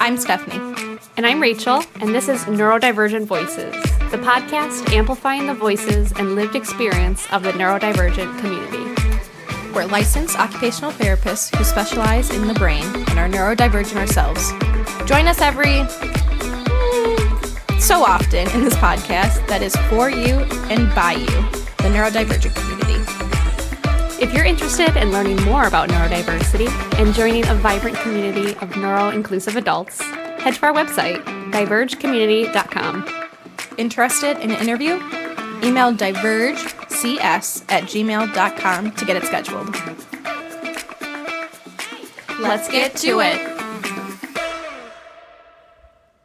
I'm Stephanie. And I'm Rachel, and this is Neurodivergent Voices, the podcast amplifying the voices and lived experience of the neurodivergent community. We're licensed occupational therapists who specialize in the brain and are neurodivergent ourselves. Join us every so often in this podcast that is for you and by you, the neurodivergent community. If you're interested in learning more about neurodiversity and joining a vibrant community of neuro-inclusive adults, head to our website, divergecommunity.com. Interested in an interview? Email divergecs@gmail.com to get it scheduled. Let's get to it.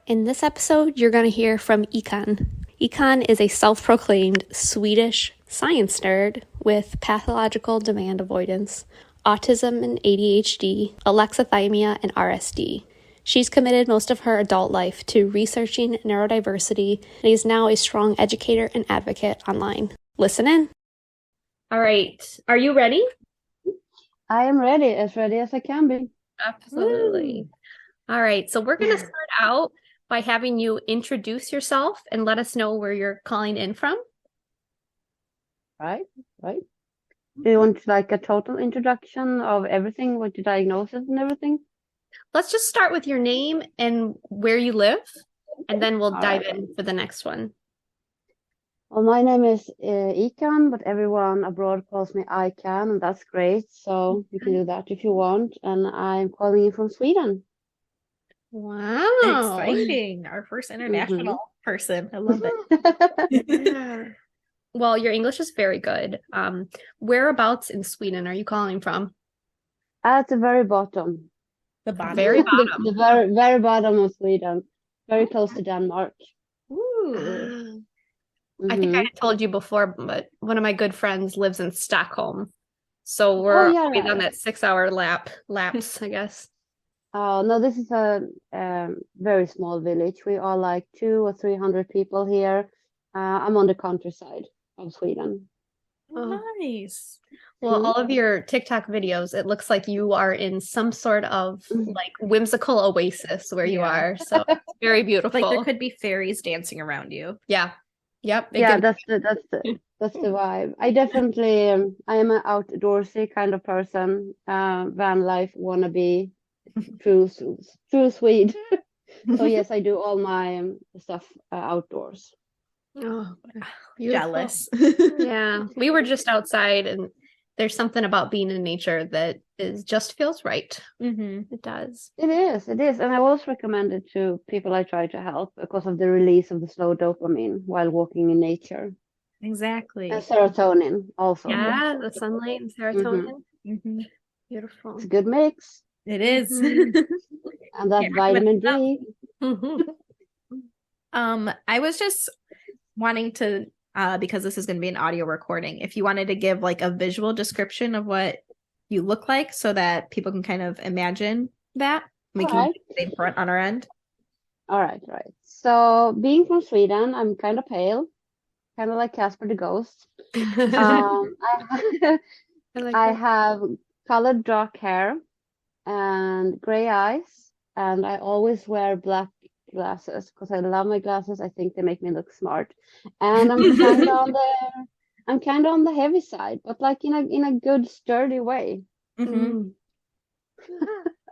In this episode, you're going to hear from Ican. Ican is a self-proclaimed Swedish science nerd with pathological demand avoidance, autism and AuDHD, alexithymia, and RSD. She's committed most of her adult life to researching neurodiversity and is now a strong educator and advocate online. Listen in. All right. Are you ready? I am ready as I can be. Absolutely. All right. So we're going to start out by having you introduce yourself and let us know where you're calling in from. Right. Do you want like a total introduction of everything, with your diagnosis and everything? Let's just start with your name and where you live, and then we'll dive in for the next one. Well, my name is Ican, but everyone abroad calls me Ican, and that's great. So you can do that if you want. And I'm calling in from Sweden. Wow. Exciting. Our first international person. I love it. Well, your English is very good. Whereabouts in Sweden are you calling from? At the very bottom. The bottom. Very bottom. The very, very bottom of Sweden. Very close to Denmark. Ooh. I think I told you before, but one of my good friends lives in Stockholm. So we're always on that 6-hour lapse, I guess. Oh, no, this is a very small village. We are like 200 or 300 people here. I'm on the countryside of Sweden. Oh, nice. Well, all of your TikTok videos, it looks like you are in some sort of like whimsical oasis where you are. So it's very beautiful. Like there could be fairies dancing around you. Yeah. Yep. That's the vibe. I definitely I am an outdoorsy kind of person. Van life wannabe, true Swede. So yes, I do all my stuff outdoors. Oh, jealous. Yeah, we were just outside, and there's something about being in nature that just feels right. It does. It is, and I always recommend it to people I try to help because of the release of the slow dopamine while walking in nature. Exactly. And serotonin also. Yeah, the sunlight and serotonin. Beautiful. It's a good mix. It is. And that vitamin D. I was just wanting to because this is going to be an audio recording, if you wanted to give like a visual description of what you look like so that people can kind of imagine that, we can stay front on our end. All right. So being from Sweden, I'm kind of pale, kind of like Casper the Ghost. I have colored dark hair and gray eyes, and I always wear black glasses because I love my glasses. I think they make me look smart, and I'm kind of on the heavy side, but like in a good sturdy way. Beautiful.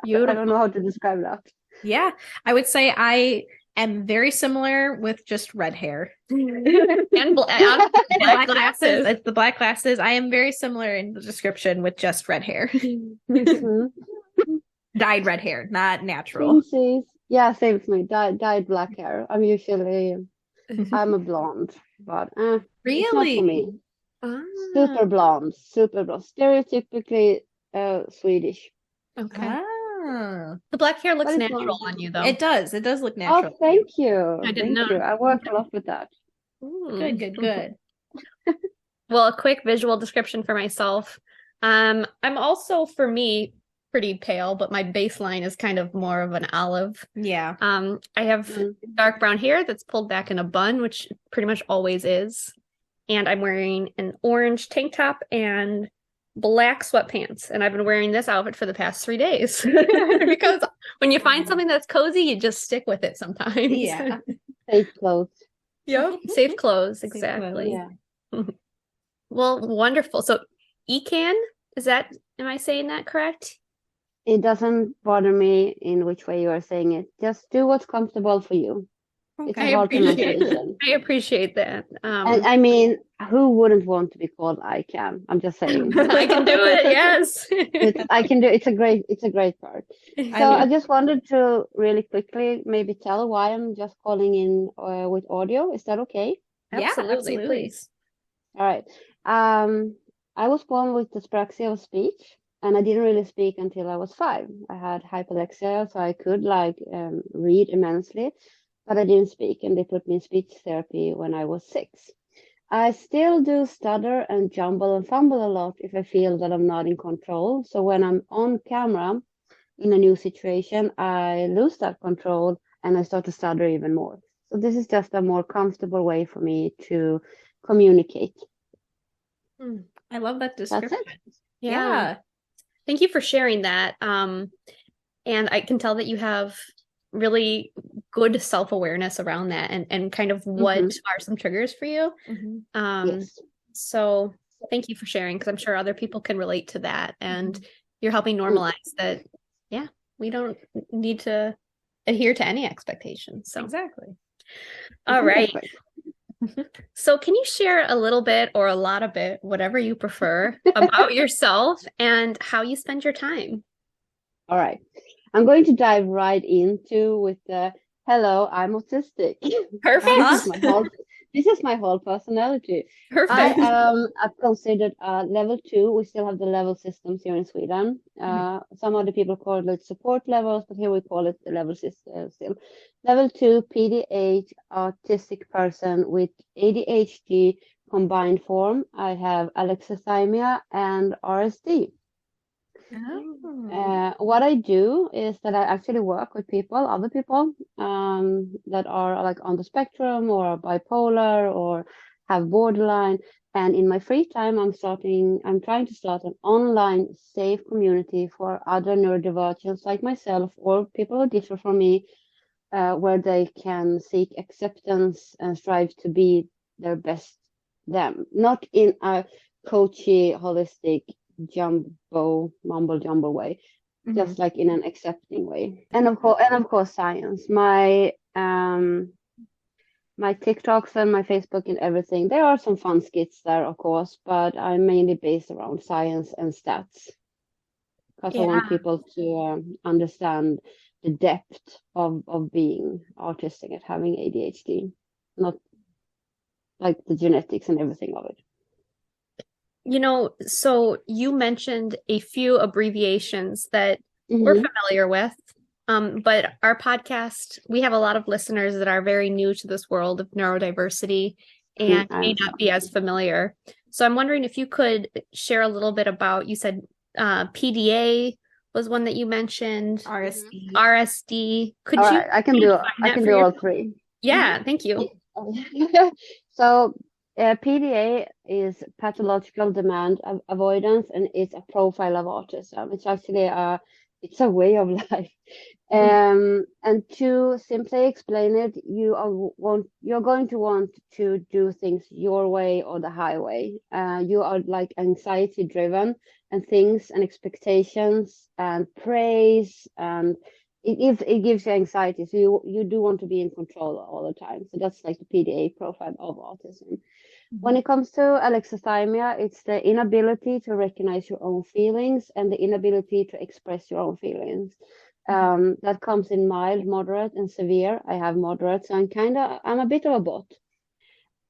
I don't know how to describe that. Yeah, I would say I am very similar with just red hair and black glasses. It's the black glasses. I am very similar in the description with just red hair. Dyed red hair, not natural. Yeah, same with me. Dyed black hair. I'm a blonde, but really? It's not for me. Super blonde. Stereotypically Swedish. Okay. The black hair looks natural on you, though. It does look natural. Oh, thank you. I didn't know. I worked a lot with that. Good. Well, a quick visual description for myself. I'm also, for me, pretty pale, but my baseline is kind of more of an olive. Yeah. I have dark brown hair that's pulled back in a bun, which pretty much always is. And I'm wearing an orange tank top and black sweatpants, and I've been wearing this outfit for the past 3 days because when you find something that's cozy, you just stick with it sometimes. Yeah. Safe clothes. Yep. Safe clothes. Safe Exactly. Yeah. Well, wonderful. So Ican, am I saying that correct? It doesn't bother me in which way you are saying it. Just do what's comfortable for you. It's Okay. a hard pronunciation. I appreciate that. And I mean, who wouldn't want to be called Ican? I'm just saying. I can do it. Yes. I can do. It's a great part. So I just wanted to really quickly maybe tell why I'm just calling in with audio. Is that okay? Yeah, Absolutely, please. All right. I was born with dyspraxia of speech, and I didn't really speak until I was 5. I had hypalexia, so I could read immensely, but I didn't speak, and they put me in speech therapy when I was 6. I still do stutter and jumble and fumble a lot if I feel that I'm not in control. So when I'm on camera in a new situation, I lose that control and I start to stutter even more. So this is just a more comfortable way for me to communicate. I love that description. That's it. Yeah. Thank you for sharing that. And I can tell that you have really good self-awareness around that and kind of what are some triggers for you. Yes. So thank you for sharing, because I'm sure other people can relate to that, and you're helping normalize that. Yeah, we don't need to adhere to any expectations. So Exactly. all right. So can you share a little bit or a lot of it, whatever you prefer, about yourself and how you spend your time? All right. I'm going to dive right into with the hello, I'm autistic. Perfect. This is my whole personality. Perfect. I've considered level 2. We still have the level systems here in Sweden. Some other people call it support levels, but here we call it the level system still. Level 2, PDH, autistic person with ADHD combined form. I have alexithymia and RSD. What I do is that I actually work with other people that are like on the spectrum or bipolar or have borderline. And in my free time, I'm trying to start an online safe community for other neurodivergents like myself or people who differ from me, where they can seek acceptance and strive to be their best them, not in a coachy, holistic mumble jumble way, just like in an accepting way. And of course science. My TikToks and my Facebook and everything, there are some fun skits there, of course, but I'm mainly based around science and stats, because I want people to understand the depth of being autistic and having ADHD, not like the genetics and everything of it. So you mentioned a few abbreviations that we're familiar with, but our podcast, we have a lot of listeners that are very new to this world of neurodiversity and may not be as familiar. So I'm wondering if you could share a little bit about, you said PDA was one that you mentioned. RSD. Could you? I can do all 3. Yeah, thank you. So PDA is pathological demand avoidance, and it's a profile of autism. It's actually it's a way of life. And to simply explain it, you're going to want to do things your way or the highway. You are like anxiety driven, and things and expectations and praise, and it gives you anxiety. So you do want to be in control all the time. So that's like the PDA profile of autism. When it comes to alexithymia, it's the inability to recognize your own feelings and the inability to express your own feelings. That comes in mild, moderate, and severe. I have moderate, so I'm a bit of a bot.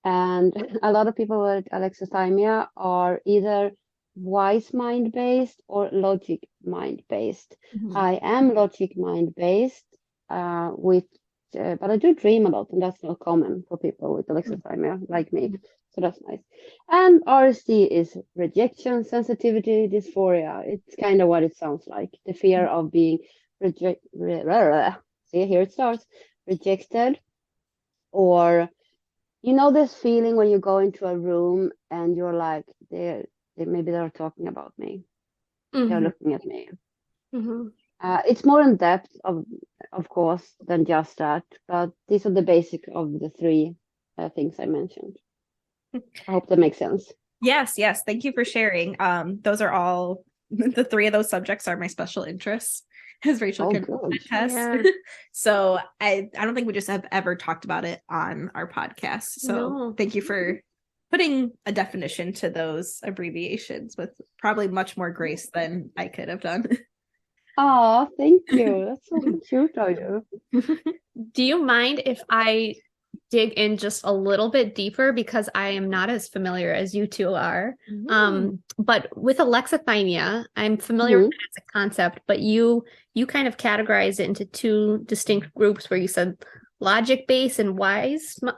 And a lot of people with alexithymia are either wise mind based or logic mind based. I am logic mind based, but I do dream a lot, and that's not common for people with alexithymia like me. So that's nice. And RSD is rejection, sensitivity, dysphoria. It's kind of what it sounds like. The fear of being rejected. See, here it starts. Rejected, or this feeling when you go into a room and you're like, the maybe they're talking about me. Mhm. They're looking at me. Mhm. It's more in depth, of course, than just that. But these are the basic of the three things I mentioned. I hope that makes sense. Yes, yes. Thank you for sharing. Those are all the three of those subjects are my special interests, as Rachel Oh, can good. attest. Yeah. So I don't think we just have ever talked about it on our podcast. So No. thank you for putting a definition to those abbreviations with probably much more grace than I could have done. Oh, thank you. That's so cute of you. Do you mind if I dig in just a little bit deeper because I am not as familiar as you two are? But with alexithymia, I'm familiar with it as a concept, but you kind of categorize it into two distinct groups where you said logic-based and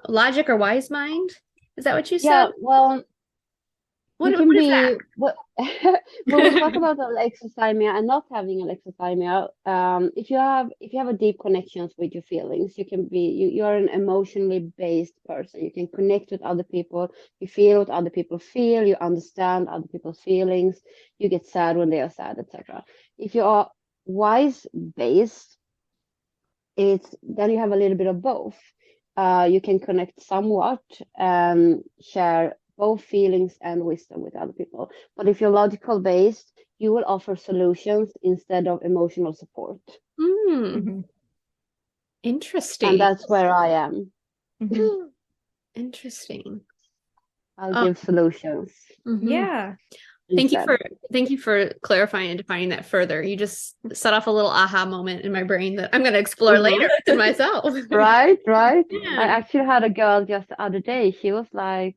logic or wise mind. Is that what you Yeah, said? well, What you can is that? be when we talk about alexithymia and not having alexithymia, if you have a deep connections with your feelings, you can be you are an emotionally based person. You can connect with other people, you feel what other people feel, you understand other people's feelings, you get sad when they are sad, etc. If you are wise based, it's then you have a little bit of both. You can connect somewhat and share both feelings and wisdom with other people. But if you're logical based, you will offer solutions instead of emotional support. Hmm. Interesting. And that's where I am. Interesting. I'll give solutions. Yeah. Thank instead. you for clarifying and defining that further. You just set off a little aha moment in my brain that I'm going to explore later within myself. Right. I Yeah. actually had a girl just the other day. She was like,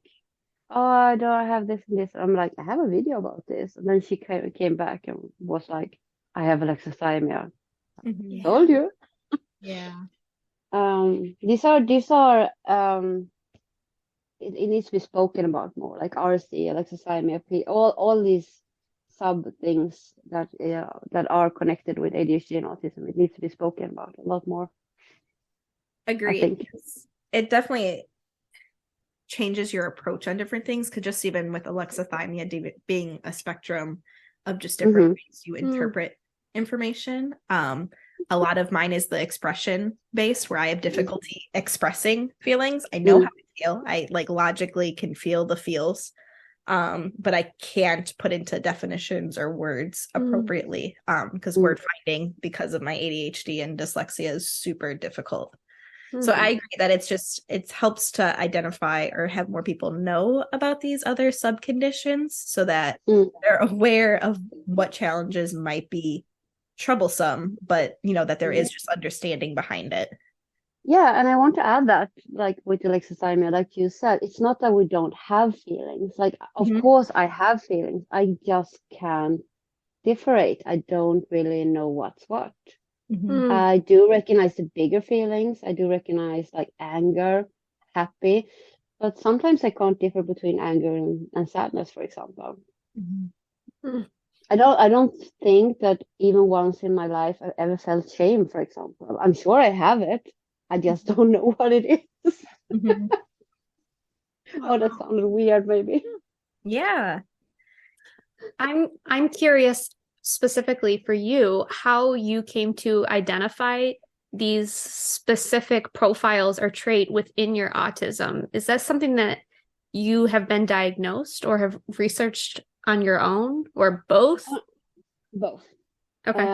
"Oh, I don't have this and this." I'm like, "I have a video about this." And then she came back and was like, "I have alexithymia." Told you. Yeah. These are it needs to be spoken about more, like RSD, alexithymia, all these sub things that are connected with ADHD and autism. It needs to be spoken about a lot more. Agreed. I think. It definitely changes your approach on different things, because just even with alexithymia being a spectrum of just different ways you interpret information. A lot of mine is the expression based, where I have difficulty expressing feelings. I know how to feel. I like logically can feel the feels. But I can't put into definitions or words appropriately. Because word finding, because of my ADHD and dyslexia, is super difficult. So I agree that it helps to identify or have more people know about these other subconditions so that they're aware of what challenges might be troublesome, but that there is just understanding behind it. Yeah, and I want to add that, like with alexithymia, like you said, it's not that we don't have feelings. Like, of course, I have feelings. I just can't differentiate. I don't really know what's what. I do recognize the bigger feelings. I do recognize like anger, happy, but sometimes I can't differ between anger and sadness, for example. I don't think that even once in my life I've ever felt shame, for example. I'm sure I have it. I just don't know what it is. Oh, that sounded weird, maybe. Yeah. I'm curious specifically for you how you came to identify these specific profiles or trait within your autism. Is that something that you have been diagnosed or have researched on your own, or both? Both. Okay.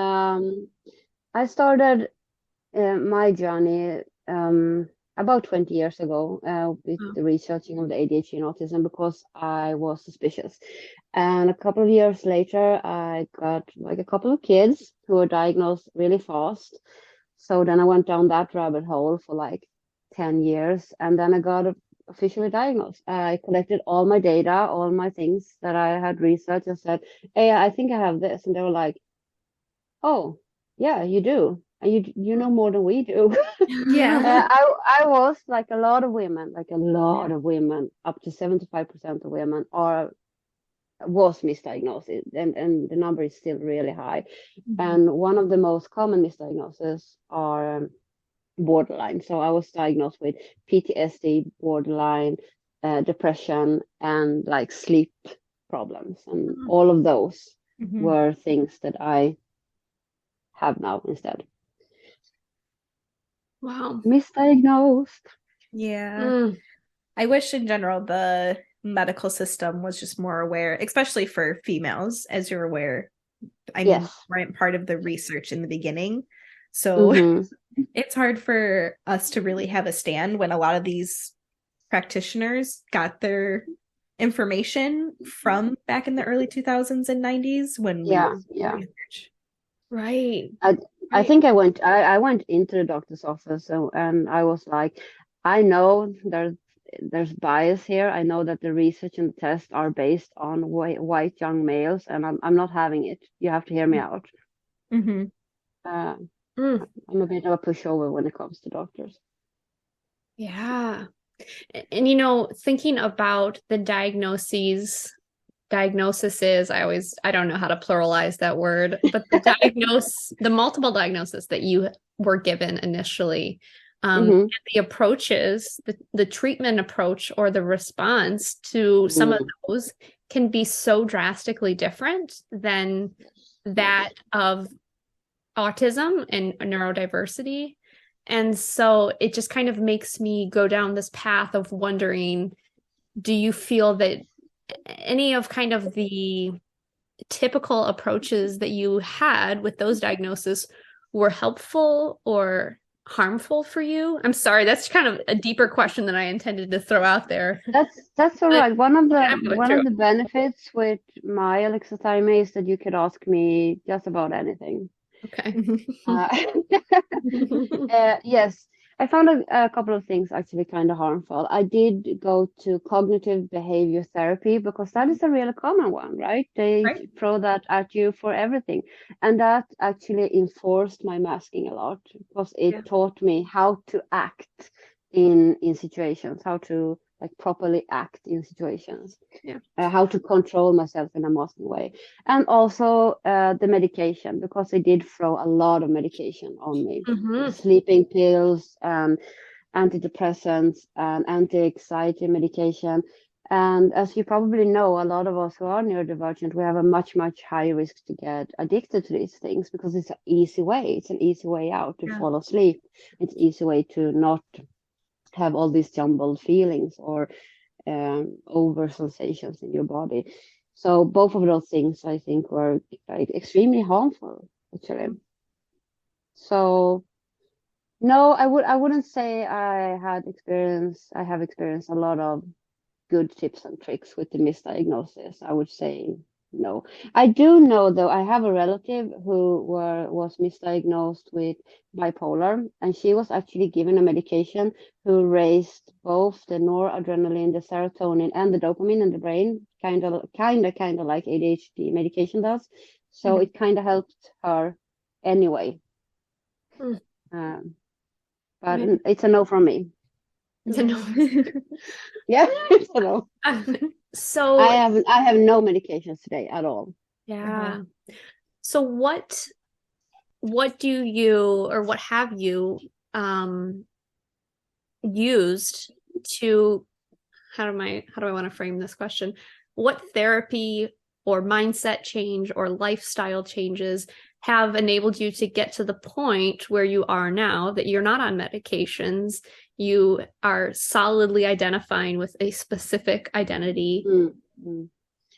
I started my journey about 20 years ago with the researching of the ADHD and autism, because I was suspicious. And a couple of years later, I got like a couple of kids who were diagnosed really fast. So then I went down that rabbit hole for like 10 years, and then I got officially diagnosed. I collected all my data, all my things that I had researched, and said, "Hey, I think I have this." And they were like, "Oh, yeah, you do. And you know more than we do." Yeah. I was like a lot of women, up to 75% of women was misdiagnosed, and the number is still really high. And one of the most common misdiagnoses are borderline. So I was diagnosed with PTSD, borderline, depression, and like sleep problems, and all of those Mhm. were things that I have now instead. Wow. Misdiagnosed. Yeah. Mm. I wish in general the medical system was just more aware, especially for females, as you're aware. I mean, Yes. weren't part of the research in the beginning. So Hmm. it's hard for us to really have a stand when a lot of these practitioners got their information from back in the early 2000s and 90s when we Yeah, were yeah. research. Right. I think I went into the doctor's office, and I was like, I know there's bias here. I know that the research and the tests are based on white young males, and I'm not having it. You have to hear me out. Mm-hmm. Uh, Mm. I'm a bit of a pushover when it comes to doctors. Yeah. And you know, thinking about the diagnoses, I don't know how to pluralize that word, but the multiple diagnoses that you were given initially, Hmm. the approaches, the treatment approach or the response to some of Mm. those can be so drastically different than that of autism and neurodiversity. And so it just kind of makes me go down this path of wondering, do you feel that any of kind of the typical approaches that you had with those diagnoses were helpful or harmful for you? I'm sorry, that's kind of a deeper question than I intended to throw out there. That's all But right. One of I'm going through the benefits with my alexithymia is that you could ask me just about anything. it. Uh, Okay. yes, I found a couple of things actually kind of harmful. I did go to cognitive behavior therapy because that is a really common one, right? They Right? throw that at you for everything. And that actually enforced my masking a lot because Yeah. it taught me how to act in situations, how to like properly act in situations, Yeah. how to control myself in a masking way, and also the medication because they did throw a lot of medication on me, Hmm. sleeping pills and antidepressants and anti-anxiety medication. And as you probably know, a lot of us who are neurodivergent, we have a much, much higher risk to get addicted to these things because it's an easy way. It's an easy way out to Yeah. fall asleep. It's an easy way to not have all these jumbled feelings or over sensations in your body. So both of those things I think were like extremely harmful actually. So no, I wouldn't say I have experienced a lot of good tips and tricks with the misdiagnosis. I would say no. I do know though, I have a relative who was misdiagnosed with bipolar, and she was actually given a medication who raised both the noradrenaline, the serotonin, and the dopamine in the brain, kind of like ADHD medication does. So Mhm. it kind of helped her anyway. Mm. Um, but Right. it's a no from me. Yeah. Yeah, it's a no. So, I have no medications today at all. yeah. So what do you or what have you um used to how do I want to frame this question? What therapy or mindset change or lifestyle changes have enabled you to get to the point where you are now that you're not on medications, you are solidly identifying with a specific identity? Mm,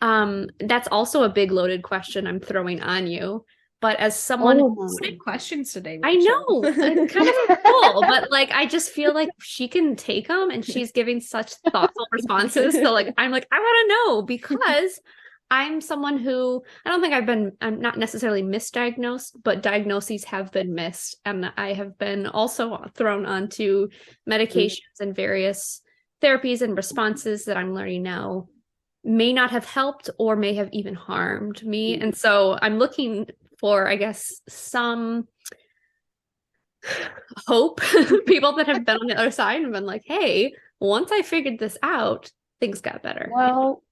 mm. That's also a big loaded question I'm throwing on you. But as someone, Oh Big questions today, I Rachel. know it's kind of cool, but like I just feel like she can take them and she's giving such thoughtful responses. So like I'm like, I want to know because I'm someone who I don't think I'm not necessarily misdiagnosed, but diagnoses have been missed. And I have been also thrown onto Mm, medications and various therapies and responses that I'm learning now may not have helped or may have even harmed me. mm. And so I'm looking for, I guess, some hope, people that have been on the other side and been like, hey, once I figured this out, things got better. Well,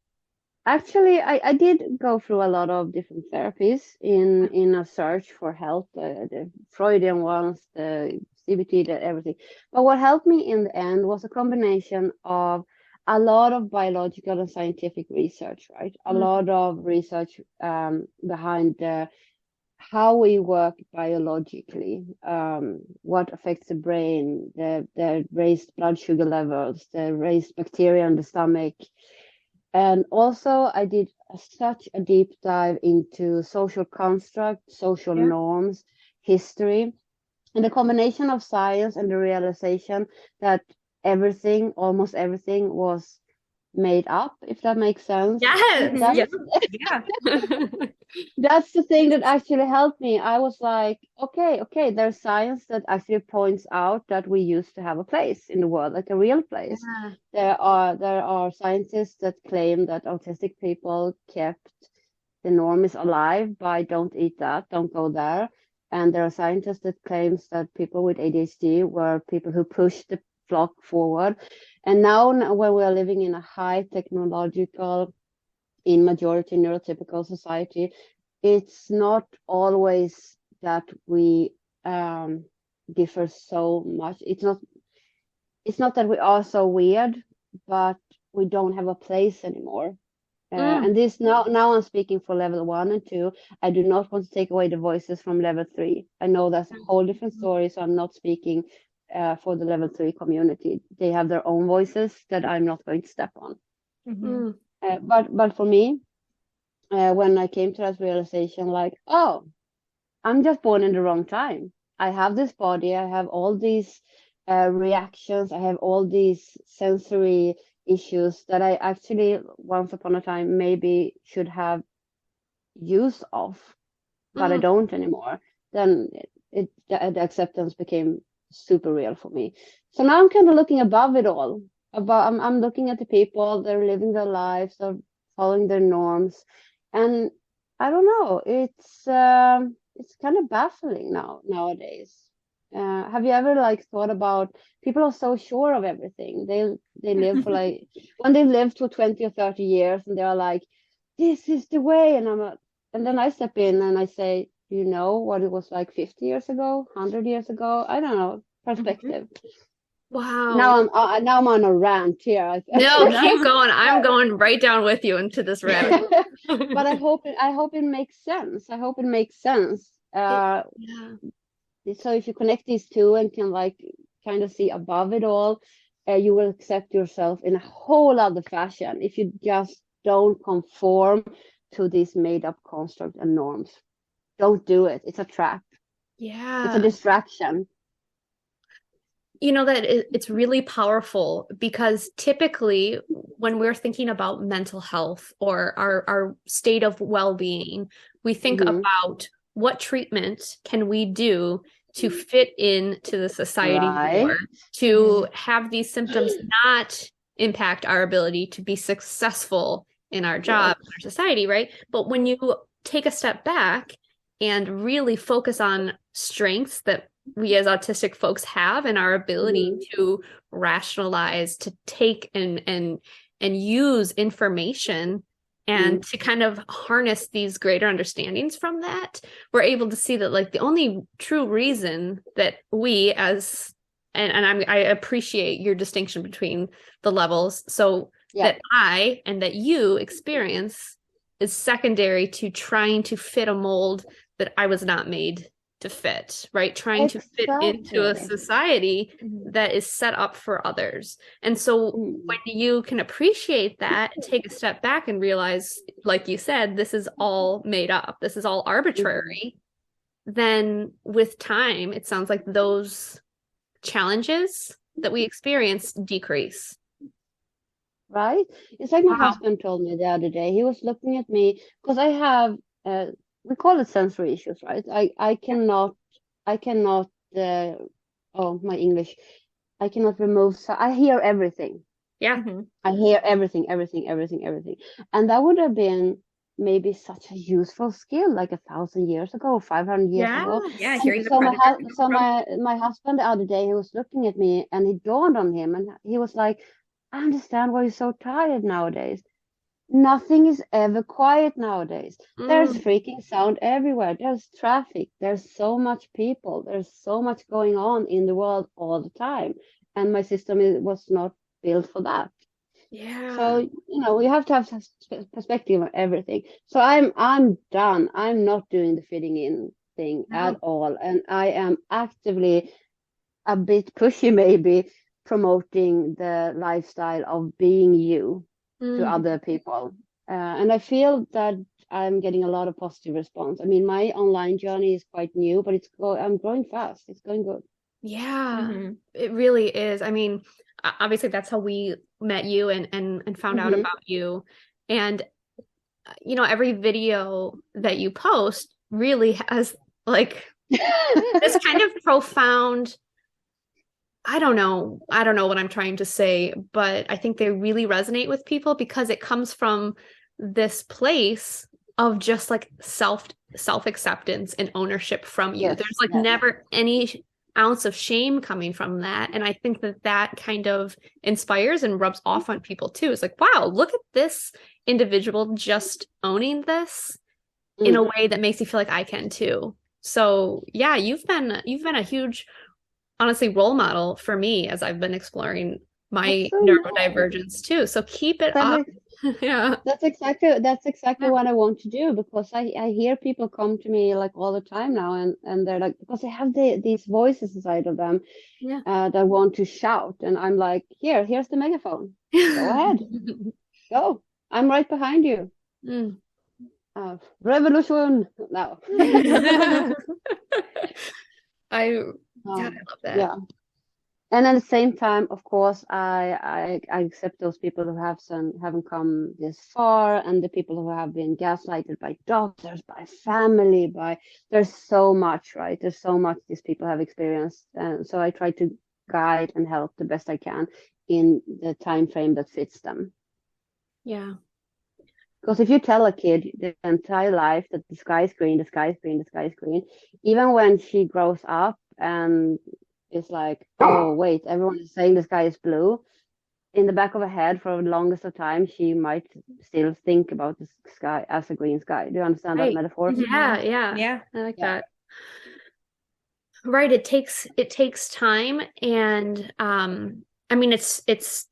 actually, I did go through a lot of different therapies in a search for help, the Freudian ones, the CBT, the everything. But what helped me in the end was a combination of a lot of biological and scientific research, right? A lot of research behind how we work biologically, what affects the brain, the raised blood sugar levels, the raised bacteria in the stomach. And also I did such a deep dive into social construct, social norms, history, and the combination of science and the realization that everything, almost everything, was made up, if that makes sense. Yes. Yeah. That's the thing that actually helped me. I was like, okay, there's science that actually points out that we used to have a place in the world, like a real place. There are scientists that claim that autistic people kept the norms alive by don't eat that, don't go there. And there are scientists that claims that people with ADHD were people who pushed the flock forward. And now when we are living in a high technological, in majority neurotypical society, it's not always that we differ so much. It's not that we are so weird, but we don't have a place anymore. And this now I'm speaking for level 1 and 2. I do not want to take away the voices from level 3. I know that's a whole different story, so I'm not speaking for the level 3 community. They have their own voices that I'm not going to step on. But for me, when I came to that realization, like, oh, I'm just born in the wrong time. I have this body, I have all these reactions, I have all these sensory issues that I actually once upon a time maybe should have use of, but I don't anymore. Then the acceptance became super real for me. So now I'm kind of looking above it all. I'm looking at the people, they're living their lives, they're following their norms, and I don't know, it's kind of baffling nowadays. Have you ever like thought about, people are so sure of everything. They live for like, when they live to 20 or 30 years and they're like, this is the way, and then I step in and I say, do you know what it was like 50 years ago, 100 years ago? I don't know, perspective. Wow. Now I'm on a rant here. No, keep going. I'm going right down with you into this rabbit hole. But I hope it makes sense. I hope it makes sense. So if you connect these two and can like kind of see above it all, you will accept yourself in a whole other fashion if you just don't conform to these made up construct and norms. Don't do it. It's a trap. Yeah. It's a distraction. You know, that it's really powerful, because typically when we're thinking about mental health or our state of well-being, we think about what treatment can we do to fit into the society more, to have these symptoms not impact our ability to be successful in our job, in our society, right? But when you take a step back and really focus on strengths that we as autistic folks have, and our ability to rationalize, to take and use information and to kind of harness these greater understandings from that, we're able to see that like the only true reason that we as, I appreciate your distinction between the levels, so that I and that you experience is secondary to trying to fit a mold that I was not made to fit, right? Trying to fit into a society that is set up for others. And so when you can appreciate that, take a step back and realize, like you said, this is all made up, this is all arbitrary, then with time, it sounds like those challenges that we experience decrease. Right? It's like my husband told me the other day. He was looking at me because I have we call it sensory issues, right? I cannot my English, I cannot remove, so I hear everything. I hear everything, and that would have been maybe such a useful skill like 1,000 years ago, 500 years ago. Hearing so my husband the other day, he was looking at me and it dawned on him and he was like, I understand why you're so tired nowadays. Nothing is ever quiet nowadays. There's freaking sound everywhere. There's traffic. There's so much people. There's so much going on in the world all the time. And my system was not built for that. Yeah. So, you know, you have to have perspective on everything. So I'm done. I'm not doing the fitting in thing at No. all. And I am actively a bit pushy maybe promoting the lifestyle of being you to Mm. other people. And I feel that I'm getting a lot of positive response. I mean, my online journey is quite new, but I'm growing fast. It's going good. Yeah, Mm-hmm. it really is. I mean, obviously that's how we met you and found out Hmm. about you. And you know, every video that you post really has like this kind of profound, I don't know what I'm trying to say, but I think they really resonate with people because it comes from this place of just like self-acceptance and ownership from you. Yes, There's like yes. never any ounce of shame coming from that. And I think that that kind of inspires and rubs off on people too. It's like, wow, look at this individual just owning this in a Mm. way that makes you feel like I can too. So yeah, you've been a huge, honestly, role model for me as I've been exploring That's my so nice. neurodivergence too. So keep it That up. is Yeah. that's exactly Yeah. what I want to do, because I hear people come to me like all the time now, and they're like, because they have these voices inside of them Yeah. that want to shout, and I'm like, here's the megaphone, go ahead, go, I'm right behind you. Mm. Revolution now. I, God, um, I love that. yeah. And at the same time, of course, I accept those people who haven't come this far, and the people who have been gaslighted by doctors, by family, there's so much, right? There's so much these people have experienced, and so I try to guide and help the best I can in the time frame that fits them. Yeah. Because if you tell a kid the entire life that the sky is green, the sky is green, the sky is green, even when she grows up and is like, oh, wait, everyone is saying the sky is blue, in the back of her head for the longest of time, she might still think about the sky as a green sky. Do you understand that Right. metaphor? Mm-hmm. Yeah, yeah. Yeah. I like Yeah. that. Right. It takes time and I mean it's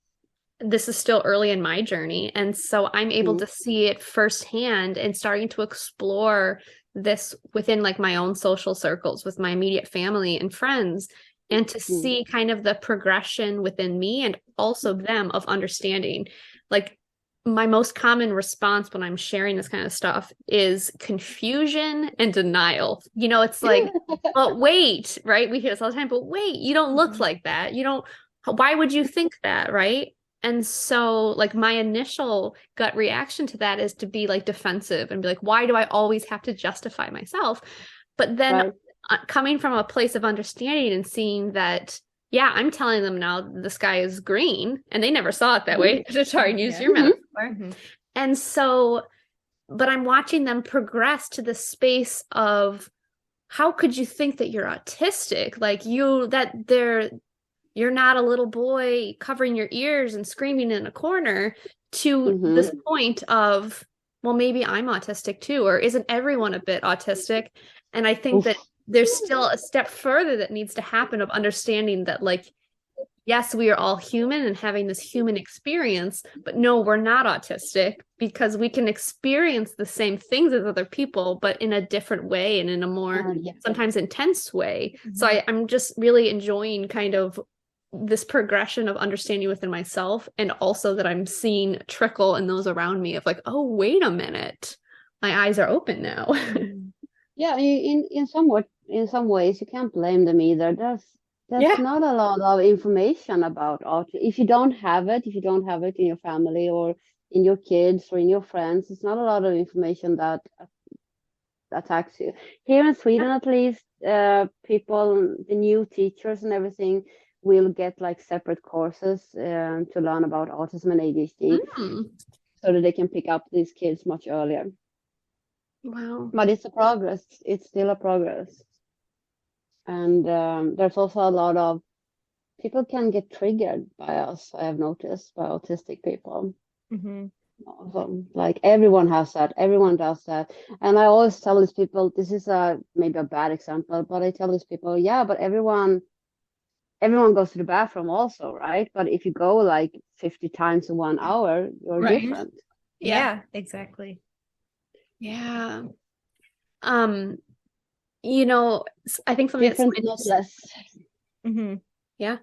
this is still early in my journey. And so I'm able Mm, to see it firsthand and starting to explore this within like my own social circles with my immediate family and friends, and to mm, see kind of the progression within me and also them of understanding. Like my most common response when I'm sharing this kind of stuff is confusion and denial. You know, it's like, but wait, right? We hear this all the time, but wait, you don't look Mm-hmm. like that. You don't, why would you think that, right? And so, like, my initial gut reaction to that is to be like defensive and be like, why do I always have to justify myself? But then right. coming from a place of understanding and seeing that, yeah, I'm telling them now the sky is green and they never saw it that Mm, way, to try and use Yeah. your mhm, metaphor. Mm-hmm. And so, but I'm watching them progress to the space of how could you think that you're autistic? Like you're not a little boy covering your ears and screaming in a corner, to mhm. this point of, well, maybe I'm autistic too, or isn't everyone a bit autistic? And I think that Oof. there's still a step further that needs to happen of understanding that, like, yes, we are all human and having this human experience, but no, we're not autistic because we can experience the same things as other people, but in a different way and in a more Yeah. sometimes intense way. So Mm-hmm. I'm just really enjoying kind of this progression of understanding within myself, and also that I'm seeing trickle in those around me of like, oh, wait a minute, my eyes are open now. Yeah, in some ways you can't blame them either. There's Yeah. not a lot of information about art. If you don't have it, in your family or in your kids or in your friends, it's not a lot of information that attacks you. Here in Sweden, at least, people, the new teachers and everything, will get like separate courses to learn about autism and ADHD, Mm. so that they can pick up these kids much earlier. Wow. But it's a progress. It's still a progress. And there's also a lot of people can get triggered by us, I have noticed, by autistic people. Mm-hmm. Like everyone has that, everyone does that. And I always tell these people, this is maybe a bad example, but I tell these people, yeah, but everyone everyone goes to the bathroom also, right? But if you go like 50 times in 1 hour, you're Right. different. Yeah, exactly. Yeah. I think something Different, not less. Mm-hmm. Yeah.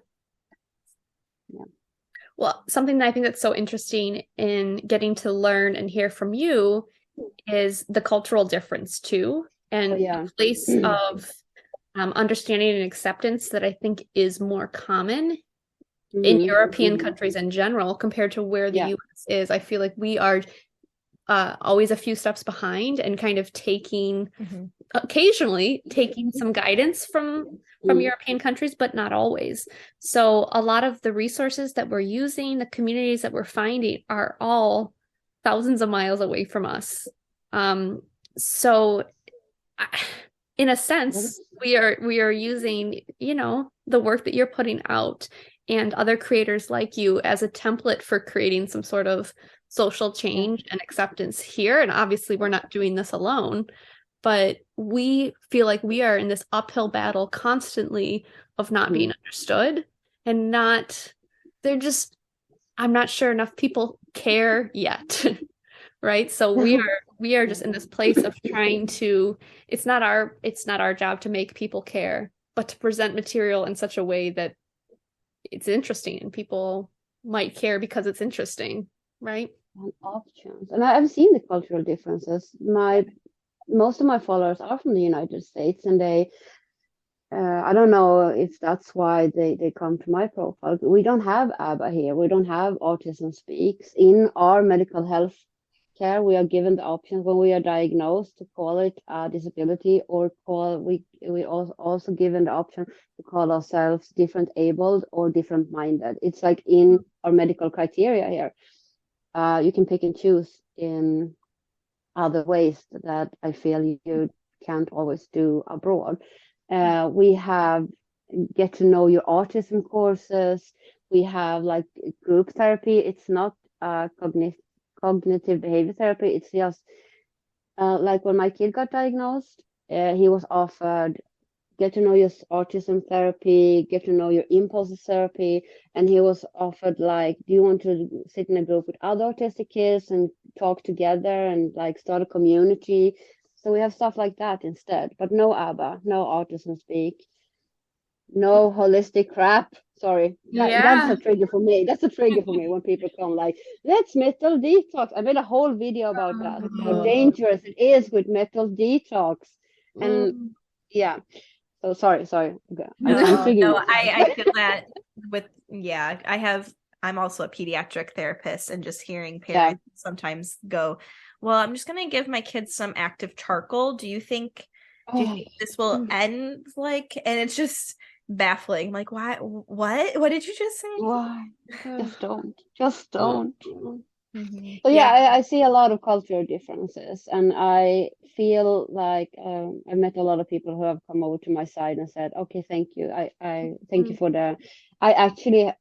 Yeah. Well, something that I think that's so interesting in getting to learn and hear from you is the cultural difference too, and the place of understanding and acceptance that I think is more common in European countries in general compared to where the US is. I feel like we are always a few steps behind and kind of occasionally taking some guidance from European countries, but not always. So a lot of the resources that we're using, the communities that we're finding are all thousands of miles away from us. So in a sense, we are using, the work that you're putting out and other creators like you as a template for creating some sort of social change and acceptance here. And obviously we're not doing this alone, but we feel like we are in this uphill battle constantly of not being understood and I'm not sure enough people care yet. Right? So we are just in this place of trying to, it's not our job to make people care, but to present material in such a way that it's interesting and people might care because it's interesting, right? And options. And I've seen the cultural differences. Most of my followers are from the United States, and they I don't know if that's why they come to my profile. We don't have ABBA here. We don't have Autism Speaks. In our medical health care, we are given the option when we are diagnosed to call it a disability, or we also given the option to call ourselves different abled or different minded. It's like in our medical criteria here. You can pick and choose in other ways that I feel you can't always do abroad. We have get to know your autism courses. We have like group therapy. It's not cognitive behavior therapy. It's just like when my kid got diagnosed, he was offered get to know your autism therapy, get to know your impulse therapy, and he was offered like, do you want to sit in a group with other autistic kids and talk together and like start a community? So we have stuff like that instead, but no ABBA, no Autism Speak, no holistic crap. Sorry, that's a trigger for me. That's a trigger for me when people come like, let's metal detox. I made a whole video about that, how dangerous it is with metal detox. And yeah, so sorry. Okay. No, I feel that I'm also a pediatric therapist, and just hearing parents sometimes go, well, I'm just going to give my kids some active charcoal. Do you think this will end and it's just baffling. Like, why? What did you just say? Why? Just don't. Mm-hmm. So I see a lot of cultural differences, and I feel like I've met a lot of people who have come over to my side and said, okay, thank you. I thank you for I actually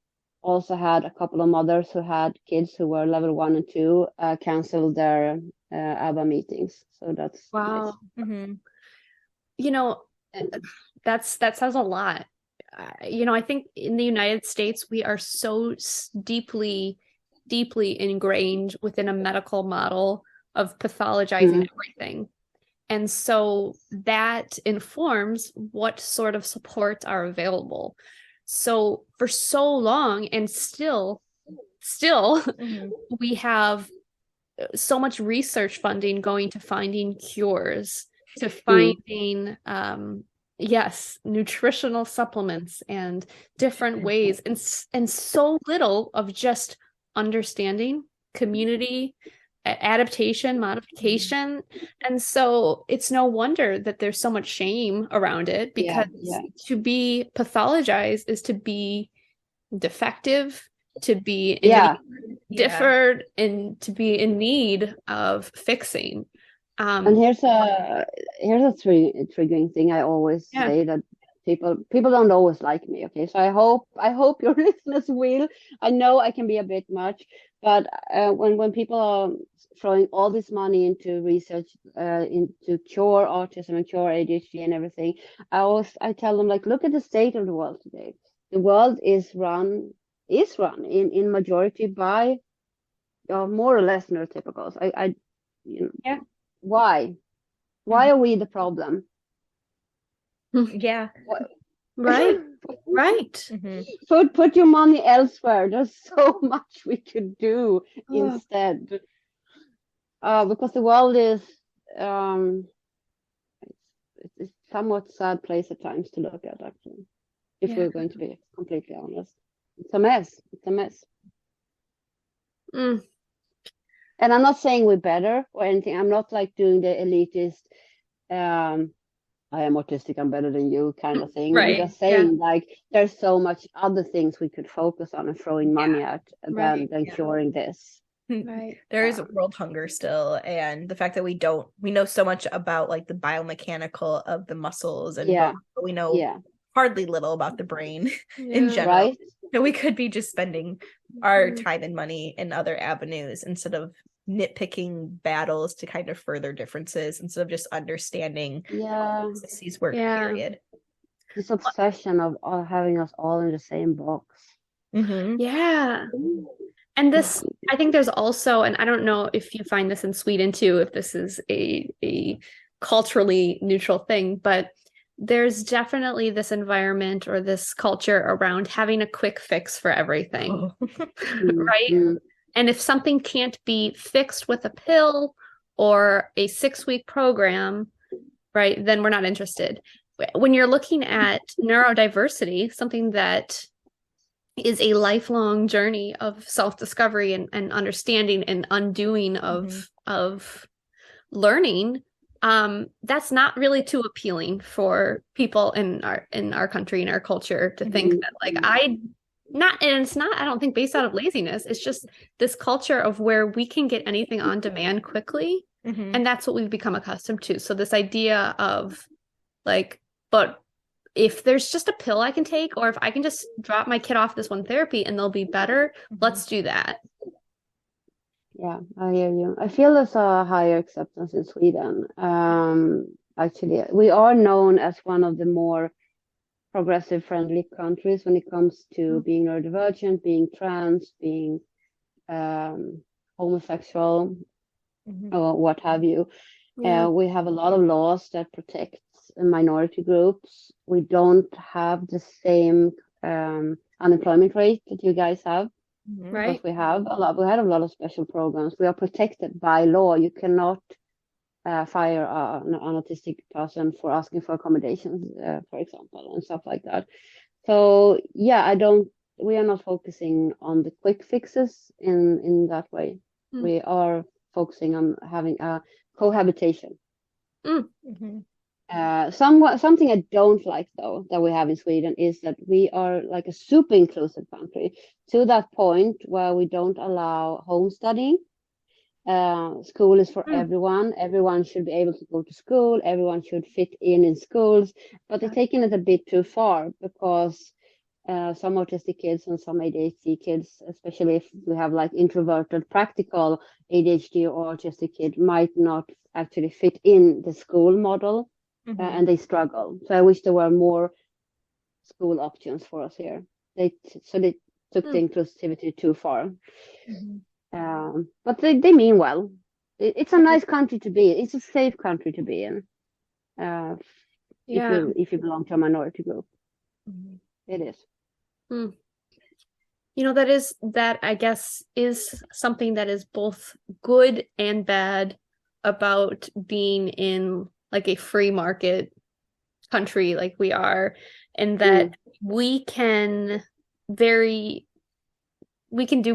also had a couple of mothers who had kids who were level 1 and 2 cancel their ABBA meetings. So that's wow. Nice. Mm-hmm. That says a lot. I think in the United States, we are so deeply ingrained within a medical model of pathologizing everything. And so that informs what sort of supports are available. So for so long, and still we have so much research funding going to finding cures, to finding nutritional supplements and different ways, and so little of just understanding community adaptation, modification. And so it's no wonder that there's so much shame around it, because to be pathologized is to be defective, to be differed, and to be in need of fixing. And here's a triggering thing I always say, that people don't always like me. Okay, so I hope your listeners will. I know I can be a bit much, but when people are throwing all this money into research into cure autism and cure ADHD and everything, I tell them, like, look at the state of the world today. the world is run in majority by more or less neurotypicals. Yeah. Why are we the problem? Yeah. Right. Right. Put your money elsewhere. There's so much we could do instead. Because the world is it's somewhat sad place at times to look at, actually, if we're going to be completely honest. It's a mess. Mm. And I'm not saying we're better or anything. I'm not like doing the elitist I am autistic, I'm better than you kind of thing. Right. I'm just saying, like, there's so much other things we could focus on and throwing money at than curing this. Right. There is world hunger still, and the fact that we know so much about like the biomechanical of the muscles and bones, but we know hardly little about the brain in general. Right. So we could be just spending our time and money in other avenues instead of nitpicking battles to kind of further differences, instead of just understanding disease work, period. This obsession of having us all in the same box. Yeah. And this, I think there's also, and I don't know if you find this in Sweden too, if this is a culturally neutral thing, but there's definitely this environment or this culture around having a quick fix for everything, right? And if something can't be fixed with a pill or a 6-week program, right, then we're not interested. When you're looking at neurodiversity, something that is a lifelong journey of self-discovery and understanding and undoing of learning, that's not really too appealing for people in our country, in our culture, to think that like I don't think based out of laziness. It's just this culture of where we can get anything on demand quickly. And that's what we've become accustomed to. So this idea of like, but if there's just a pill I can take, or if I can just drop my kid off this one therapy and they'll be better, let's do that. Yeah, I hear you. I feel there's a higher acceptance in Sweden. Actually, we are known as one of the more progressive friendly countries when it comes to being neurodivergent, being trans, being homosexual, or what have you. We have a lot of laws that protect minority groups. We don't have the same unemployment rate that you guys have. Right. We had a lot of special programs. We are protected by law. You cannot fire an autistic person for asking for accommodations, for example, and stuff like that. So yeah, we are not focusing on the quick fixes in that way. We are focusing on having a cohabitation. Something I don't like though that we have in Sweden is that we are like a super inclusive country, to that point where we don't allow home studying. School is for everyone. Everyone should be able to go to school. Everyone should fit in schools, but they're taking it a bit too far, because some autistic kids and some ADHD kids, especially if we have like introverted practical ADHD or autistic kid, might not actually fit in the school model. And they struggle. So I wish there were more school options for us here. They took the inclusivity too far. But they mean well. It's a nice country to be in. It's a safe country to be in. If you belong to a minority group. It is. You know, that I guess is something that is both good and bad about being in like a free market country like we are, and that we can do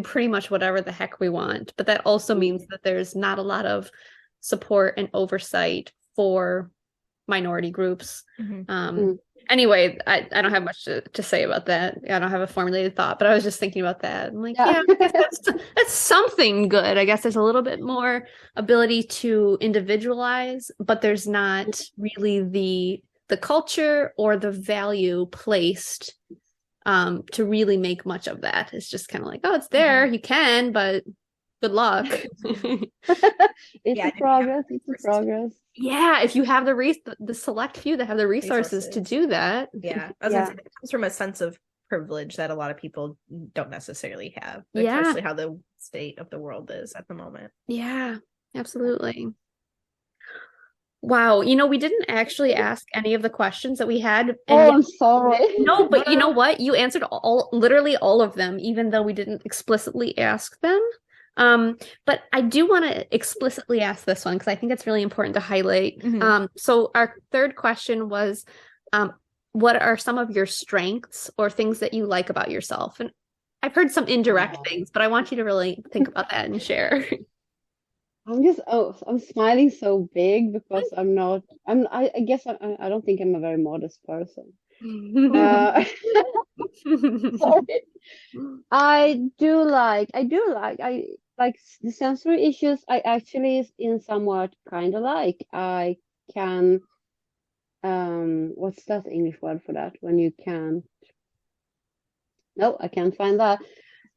pretty much whatever the heck we want, but that also means that there's not a lot of support and oversight for minority groups. Anyway, I don't have much to say about that. I don't have a formulated thought, but I was just thinking about that. I'm like, that's something good. I guess there's a little bit more ability to individualize, but there's not really the culture or the value placed to really make much of that. It's just kind of like, oh, it's there, you can, but good luck. It's a progress. Yeah, if you have the select few that have the resources to do that. Yeah, it comes from a sense of privilege that a lot of people don't necessarily have, Yeah. especially how the state of the world is at the moment. Yeah, absolutely. Wow, we didn't actually ask any of the questions that we had. Oh, I'm sorry. No, but you know what? You answered literally all of them, even though we didn't explicitly ask them. But I do want to explicitly ask this one because I think it's really important to highlight. So our third question was, what are some of your strengths or things that you like about yourself? And I've heard some indirect things, but I want you to really think about that and share. I'm smiling so big because I guess I don't think I'm a very modest person. Sorry. I like the sensory issues. I actually in somewhat kind of like. I can, what's that English word for that? When you can't, no, I can't find that.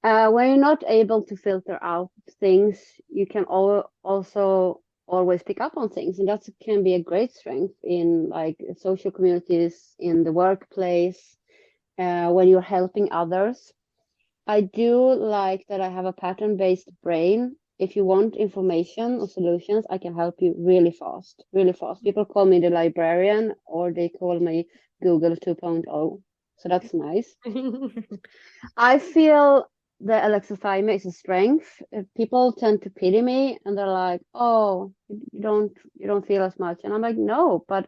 When you're not able to filter out things, you can also always pick up on things, and that can be a great strength in like social communities, in the workplace, when you're helping others. I do like that I have a pattern-based brain. If you want information or solutions, I can help you really fast, really fast. People call me the librarian, or they call me Google 2.0. So that's nice. I feel the alexithymia is a strength. People tend to pity me and they're like, "Oh, you don't feel as much." And I'm like, "No, but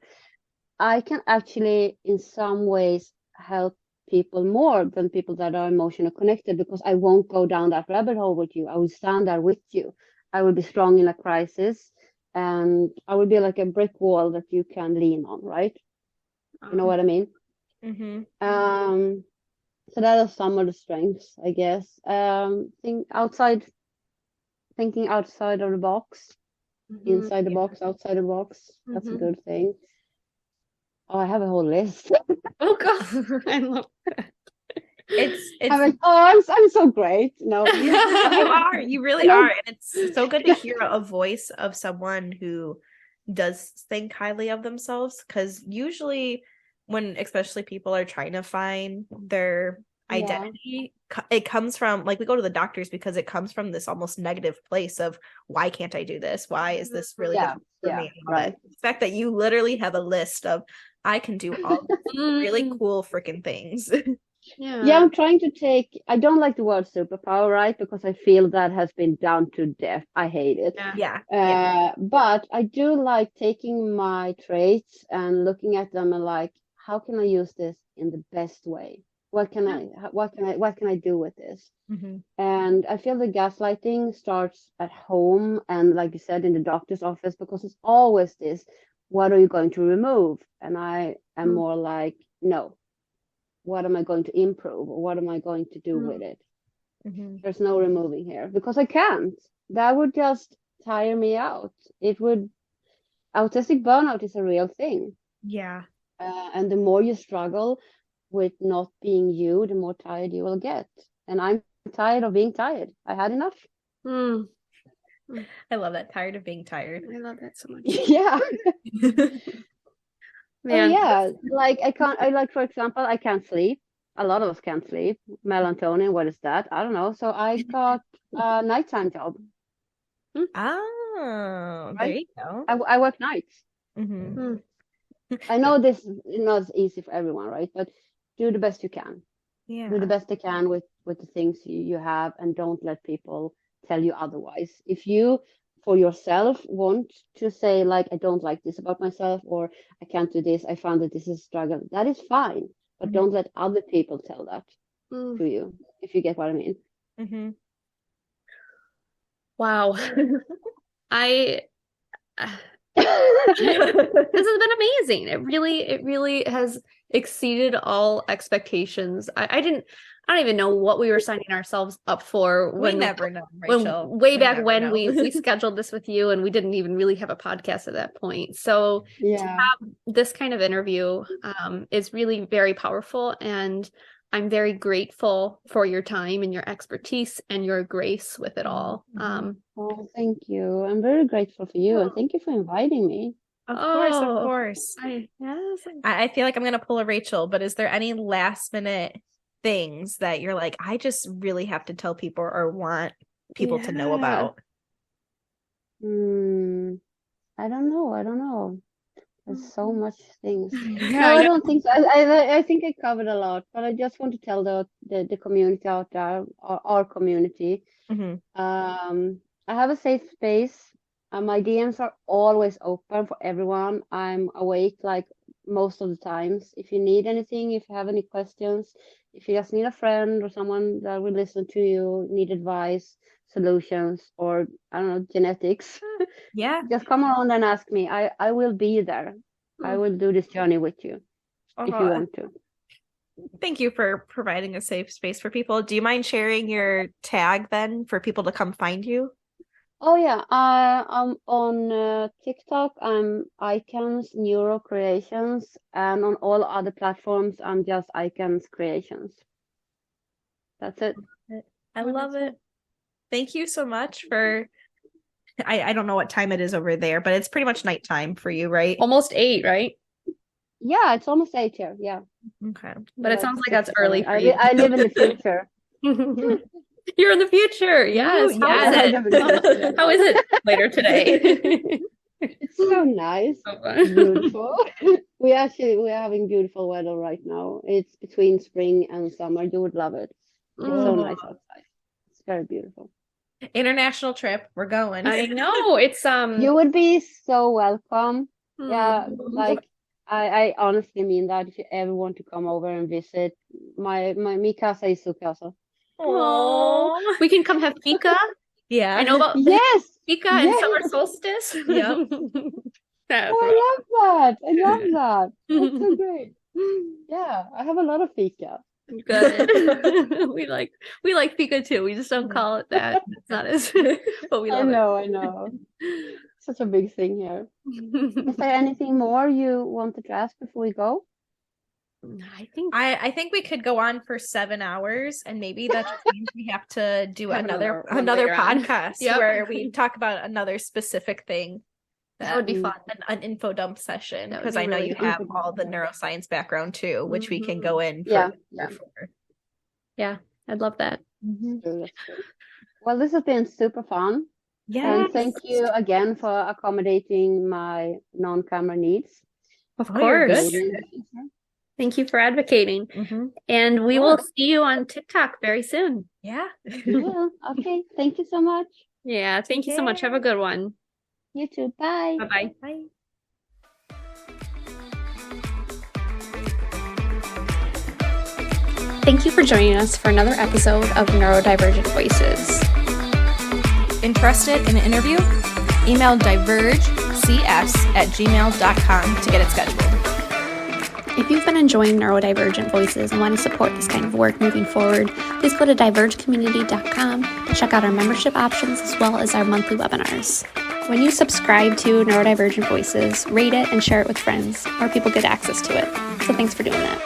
I can actually in some ways help people more than people that are emotionally connected, because I won't go down that rabbit hole with you. I will stand there with you. I will be strong in a crisis, and I will be like a brick wall that you can lean on, right? You know what I mean? So that is some of the strengths, I guess. Thinking outside of the box, inside the box, outside the box. That's a good thing. Oh, I have a whole list. Oh God, I love that. It's I'm like, oh, I'm so great. No, you really are, and it's so good to hear a voice of someone who does think highly of themselves, because usually when especially people are trying to find their identity, it comes from, like, we go to the doctors because it comes from this almost negative place of, why can't I do this? Why is this really difficult for me? Right. The fact that you literally have a list of, I can do all really cool freaking things. Yeah, I'm trying to I don't like the word superpower, right? Because I feel that has been done to death. I hate it. But I do like taking my traits and looking at them and like, how can I use this in the best way? What can I do with this? And I feel the gaslighting starts at home and, like you said, in the doctor's office, because it's always this, what are you going to remove? And I am more like, no, what am I going to improve, or what am I going to do with it? There's no removing here, because I can't. That would just tire me out. Autistic burnout is a real thing. And the more you struggle with not being you, the more tired you will get. And I'm tired of being tired. I had enough. I love that. Tired of being tired. I love that so much. Yeah. Man. Yeah, like for example, I can't sleep. A lot of us can't sleep. Melatonin, what is that? I don't know. So I got a nighttime job. Oh, there you go. I work nights. I know this is not easy for everyone, right? But do the best you can. Do the best you can with the things you have, and don't let people tell you otherwise. If you, for yourself, want to say, like, I don't like this about myself, or I can't do this, I found that this is a struggle, that is fine. But don't let other people tell that to you, if you get what I mean. Wow. This has been amazing. It really has exceeded all expectations. I don't even know what we were signing ourselves up for when we never know, Rachel. Way back when we scheduled this with you, and we didn't even really have a podcast at that point. So to have this kind of interview is really very powerful, and I'm very grateful for your time and your expertise and your grace with it all. Oh, thank you. I'm very grateful for you, and thank you for inviting me. Of course. I feel like I'm going to pull a Rachel, but is there any last minute things that you're like, I just really have to tell people or want people to know about? I don't know. There's so much things. Yeah, No, I don't think so. I think I covered a lot, but I just want to tell the community out there, our community. Mm-hmm. I have a safe space. My DMs are always open for everyone. I'm awake like most of the times. If you need anything, if you have any questions, if you just need a friend or someone that will listen to you, need advice, solutions, or I don't know, genetics, Yeah. just come around and ask me. I will be there. I will do this journey with you if you want to. Thank you for providing a safe space for people. Do you mind sharing your tag then for people to come find you? Oh yeah, I'm on TikTok. I'm Ican's Neuro Creations, and on all other platforms, I'm just Ican's Creations. That's it. I love it. Thank you so much for. I don't know what time it is over there, but it's pretty much nighttime for you, right? almost 8, right? Yeah, it's almost 8 here. Yeah, Okay. But it sounds like that's 6 or early 7. for you. I live in the future. You're in the future. Yes. Ooh, How yes. is it? How is it later today? It's so nice. So fun. Beautiful. We're having beautiful weather right now. It's between spring and summer. You would love it. It's so nice outside. It's very beautiful. International trip. We're going. I know. It's You would be so welcome. Yeah, like I honestly mean that. If you ever want to come over and visit, mi casa is su casa. Oh, we can come have fika. Yeah. I know about Yes. fika and Yes. summer solstice. Yep. Oh, I love that. I love that. That's so great. Yeah, I have a lot of fika. Good. We like fika too. We just don't call it that. It's not as, but we love I know. Such a big thing here. it. Is there anything more you wanted to ask before we go? I think we could go on for 7 hours, and maybe that just means we have to do Have another one later on. podcast Yep. where we talk about another specific thing. That would be fun. An info dump session, That would because be I know really you fun. have all the neuroscience background too, which we can go in. Yeah. Yeah, I'd love that. True, that's true. Well, this has been super fun. Yeah. And thank you again for accommodating my non-camera needs. Of you're course. good. Thank you for advocating. And we will see you on TikTok very soon. Yeah. Yeah. Okay. Thank you so much. Yeah, thank you so much. Have a good one. You too. Bye. Bye-bye. Bye. Thank you for joining us for another episode of Neurodivergent Voices. Interested in an interview? Email divergecs@gmail.com to get it scheduled. If you've been enjoying Neurodivergent Voices and want to support this kind of work moving forward, please go to divergecommunity.com to check out our membership options as well as our monthly webinars. When you subscribe to Neurodivergent Voices, rate it and share it with friends. More people get access to it. So thanks for doing that.